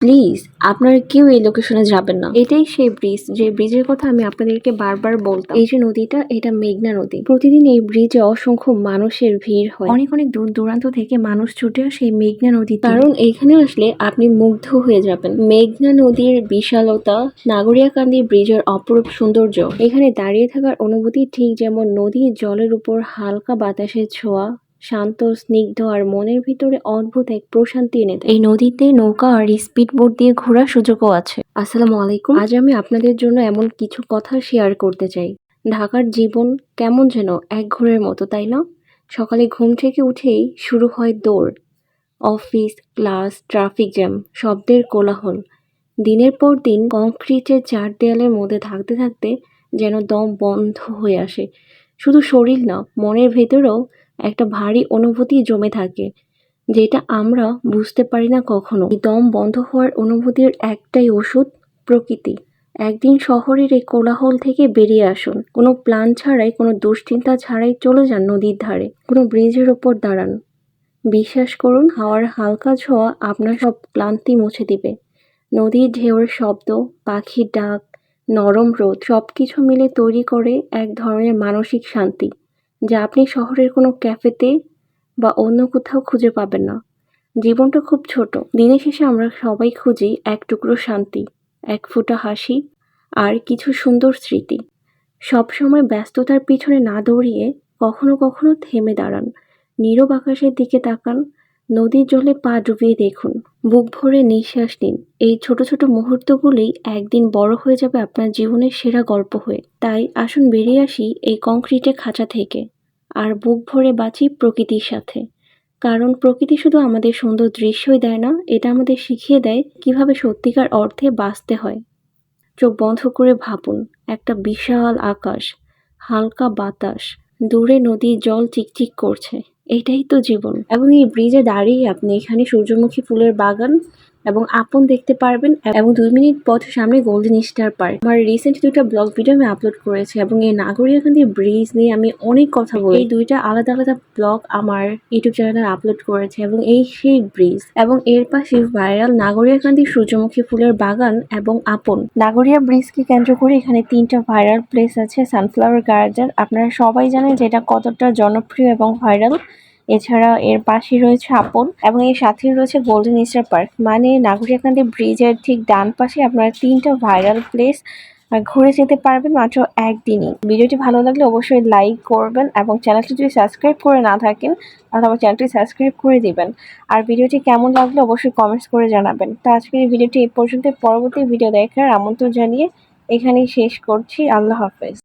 Please আপনারা কেউ এই লোকেশনে যাবেন না। এটাই সেই ব্রিজ, যে ব্রিজের কথা আমি আপনাদেরকে বারবার বলতাম। এই যে নদীটা, এটা মেঘনা নদী। প্রতিদিন এই ব্রিজে অসংখ্য মানুষের ভিড় হয়। অনেক অনেক দূর দূরান্ত থেকে মানুষ ছুটে আসে এই মেঘনা নদী, কারণ এইখানে আসলে আপনি মুগ্ধ হয়ে যাবেন। মেঘনা নদীর বিশালতা, নাগরিয়াকান্দি ব্রিজের অপরূপ সৌন্দর্য, এখানে দাঁড়িয়ে থাকার অনুভূতি ঠিক যেমন নদীর জলের উপর হালকা বাতাসের ছোঁয়া, শান্ত, স্নিগ্ধ আর মনের ভিতরে অদ্ভুত এক প্রশান্তি এনে দেয়। এই নদীতে নৌকা আর স্পিড বোট দিয়ে ঘোরার সুযোগও আছে। আসসালামু আলাইকুম। আজ আমি আপনাদের জন্য এমন কিছু কথা শেয়ার করতে চাই। ঢাকার জীবন কেমন যেন একঘরের মতো, তাই না? সকালে ঘুম থেকে উঠেই শুরু হয় দৌড়, অফিস, ক্লাস, ট্রাফিক জ্যাম, শব্দের কোলাহল। দিনের পর দিন কংক্রিটের চার দেয়ালের মধ্যে থাকতে থাকতে যেন দম বন্ধ হয়ে আসে। শুধু শরীর না, মনের ভেতরেও একটা ভারী অনুভূতি জমে থাকে, যেটা আমরা বুঝতে পারি না কখনো। এই দম বন্ধ হওয়ার অনুভূতির একটাই ওষুধ, প্রকৃতি। একদিন শহরের এই কোলাহল থেকে বেরিয়ে আসুন, কোনো প্ল্যান ছাড়াই, কোনো দুশ্চিন্তা ছাড়াই চলে যান নদীর ধারে, কোনো ব্রিজের ওপর দাঁড়ান। বিশ্বাস করুন, হাওয়ার হালকা ছোঁয়া আপনার সব ক্লান্তি মুছে দিবে। নদীর ঢেউয়ের শব্দ, পাখির ডাক, নরম রোদ, সবকিছু মিলে তৈরি করে এক ধরনের মানসিক শান্তি, যা আপনি শহরের কোনো ক্যাফেতে বা অন্য কোথাও খুঁজে পাবেন না। জীবনটা খুব ছোট, দিনের শেষে আমরা সবাই খুঁজি এক টুকরো শান্তি, এক ফোঁটা হাসি আর কিছু সুন্দর স্মৃতি। সবসময় ব্যস্ততার পিছনে না দৌড়িয়ে কখনো কখনো থেমে দাঁড়ান, নীরব আকাশের দিকে তাকান, নদীর জলে পা ডুবিয়ে দেখুন, বুক ভরে নিঃশ্বাস নিন। এই ছোট ছোট মুহূর্তগুলোই একদিন বড় হয়ে যাবে আপনার জীবনের সেরা গল্প হয়ে। তাই আসুন বেরিয়ে আসি এই কংক্রিটের খাঁচা থেকে, আর বুক ভরে বাঁচি প্রকৃতির সাথে। কারণ প্রকৃতি শুধু আমাদের সুন্দর দৃশ্যই দেয় না, এটা আমাদের শিখিয়ে দেয় কিভাবে সত্যিকার অর্থে বাঁচতে হয়। চোখ বন্ধ করে ভাবুন, একটা বিশাল আকাশ, হালকা বাতাস, দূরে নদীর জল চিকচিক করছে, এটাই তো জীবন। এবং এই ব্রিজে দাঁড়িয়ে আপনি এখানে সূর্যমুখী ফুলের বাগান এবং আপন দেখতে পারবেন, এবং 2 মিনিট পথ সামনে গোল্ডেন স্টার পার্ক। আমার রিসেন্ট 2টা ব্লগ ভিডিও আমি আপলোড করেছি, এবং এই নাগরিয়াকান্দি ব্রিজ নিয়ে আমি অনেক কথা বলি। এই 2টা আলাদা আলাদা ব্লগ আমার ইউটিউব চ্যানেলে আপলোড করেছে, এবং এই সেই ব্রিজ, এবং এর পাশে ভাইরাল নাগরিয়াকান্দি সূর্যমুখী ফুলের বাগান এবং আপন। নাগরিয়া ব্রিজকে কেন্দ্র করে এখানে 3টা ভাইরাল প্লেস আছে। সানফ্লাওয়ার গার্ডেন, আপনারা সবাই জানেন যে এটা কতটা জনপ্রিয় এবং ভাইরাল। এছাড়া এর পাশে রয়েছে আপন, এবং এর সাথেই রয়েছে গোল্ডেন স্টার পার্ক। মানে নাগরিকান্দি ব্রিজের ঠিক ডান পাশে আপনারা 3টা ভাইরাল প্লেস ঘুরে যেতে পারবেন মাত্র একদিনই। ভিডিওটি ভালো লাগলে অবশ্যই লাইক করবেন, এবং চ্যানেলটি যদি সাবস্ক্রাইব করে না থাকেন তাহলে আমার চ্যানেলটি সাবস্ক্রাইব করে দিবেন। আর ভিডিওটি কেমন লাগলো অবশ্যই কমেন্টস করে জানাবেন। তো আজকের এই ভিডিওটি এই পর্যন্ত, পরবর্তী ভিডিও দেখার আমন্ত্রণ জানিয়ে এখানেই শেষ করছি। আল্লাহ হাফেজ।